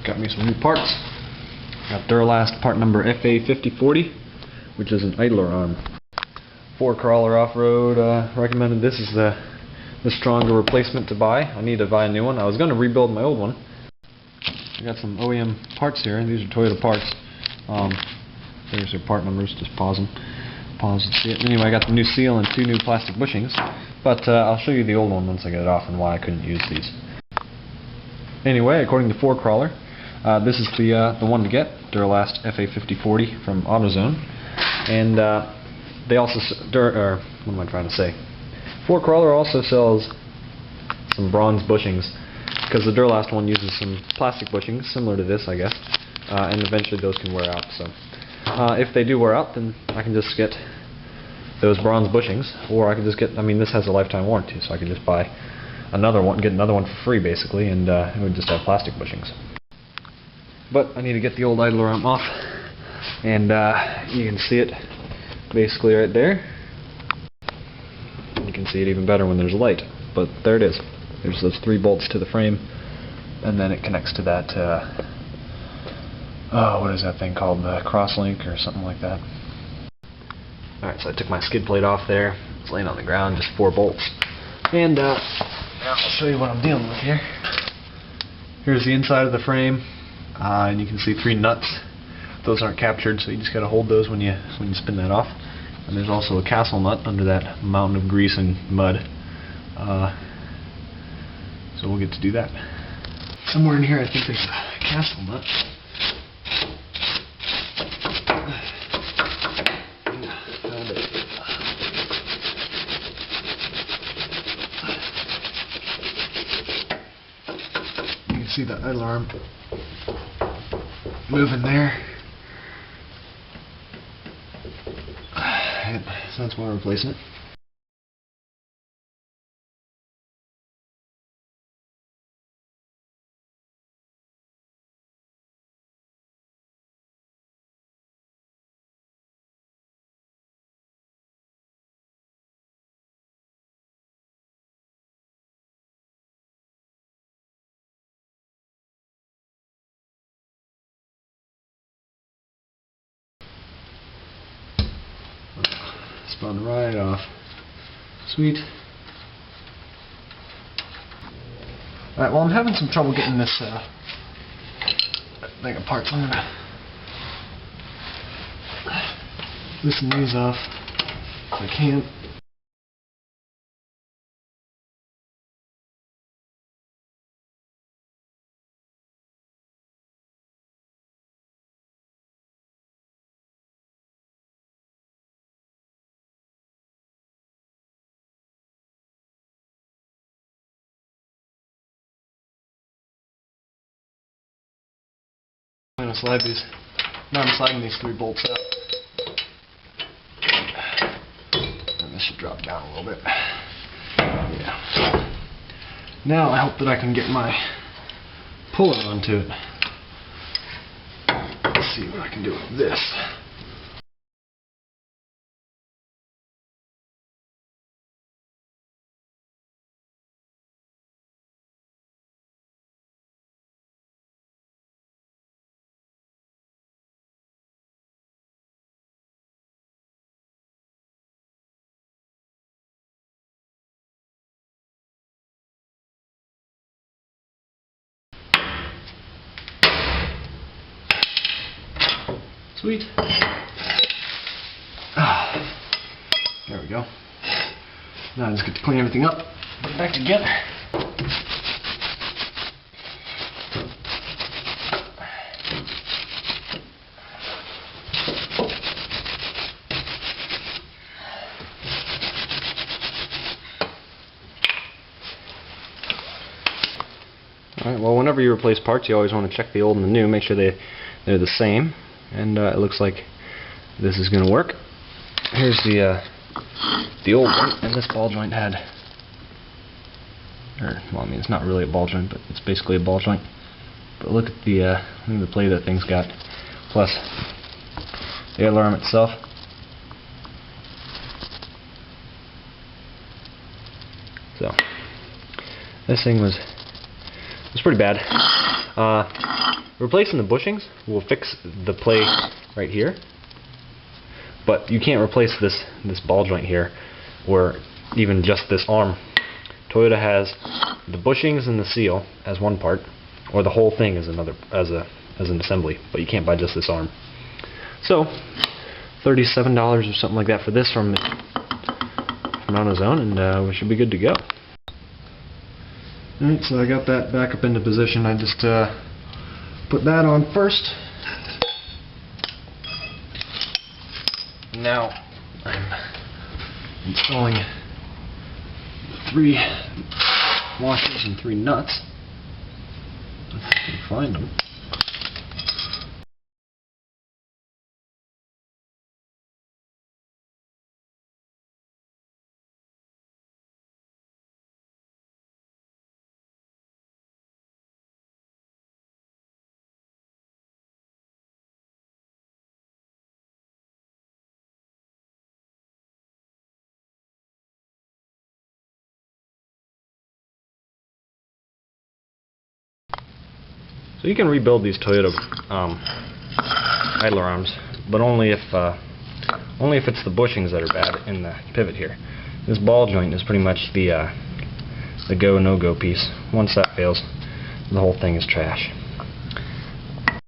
got me some new parts. Got Duralast part number FA5040, which is an idler arm. 4Runner off-road recommended this is the stronger replacement to buy. I need to buy a new one. I was going to rebuild my old one. I got some OEM parts here. These are Toyota parts. There's their part numbers. Just pause them. Pause and see it. Anyway, I got the new seal and 2 new plastic bushings. But I'll show you the old one once I get it off and why I couldn't use these. Anyway, according to 4Runner, this is the one to get, Duralast FA5040 from AutoZone. And they also, what am I trying to say? 4Runner also sells some bronze bushings, because the Duralast one uses some plastic bushings, similar to this, I guess, and eventually those can wear out. So, if they do wear out, then I can just get those bronze bushings, or I can just get, I mean, this has a lifetime warranty, so I can just buy another one, get another one for free, basically, and it would just have plastic bushings. But I need to get the old idler arm off, and you can see it basically right there. You can see it even better when there's light, but there it is. There's those 3 bolts to the frame, and then it connects to that, what is that thing called, the crosslink or something like that. Alright, so I took my skid plate off there. It's laying on the ground, just 4 bolts. And now I'll show you what I'm dealing with here. Here's the inside of the frame, and you can see 3 nuts. Those aren't captured, so you just got to hold those when you spin that off. And there's also a castle nut under that mountain of grease and mud. So we'll get to do that. Somewhere in here I think there's a castle nut. Found it. You can see the idler arm moving there. So that's why I'm replacing it. Spun right off. Sweet. Alright, well, I'm having some trouble getting this thing apart, so I'm gonna loosen these off if I can. I'm going to I'm sliding these 3 bolts out. And this should drop down a little bit. Yeah. Now I hope that I can get my puller onto it. Let's see what I can do with this. Sweet. There we go. Now I just get to clean everything up, put it back together. Alright, well, whenever you replace parts, you always want to check the old and the new, make sure they're the same. And it looks like this is going to work. Here's the old one, and this ball joint had, well, I mean, it's not really a ball joint, but it's basically a ball joint. But look at the play that thing's got, plus the alarm itself. So this thing was pretty bad. Replacing the bushings will fix the play right here, but you can't replace this ball joint here, or even just this arm. Toyota has the bushings and the seal as one part, or the whole thing as another as an assembly, but you can't buy just this arm. So $37 or something like that for this from AutoZone, and we should be good to go. Alright, so I got that back up into position. I just put that on first. Now I'm installing 3 washers and 3 nuts, if I can find them. So you can rebuild these Toyota idler arms, but only if it's the bushings that are bad in the pivot here. This ball joint is pretty much the go no-go piece. Once that fails, the whole thing is trash.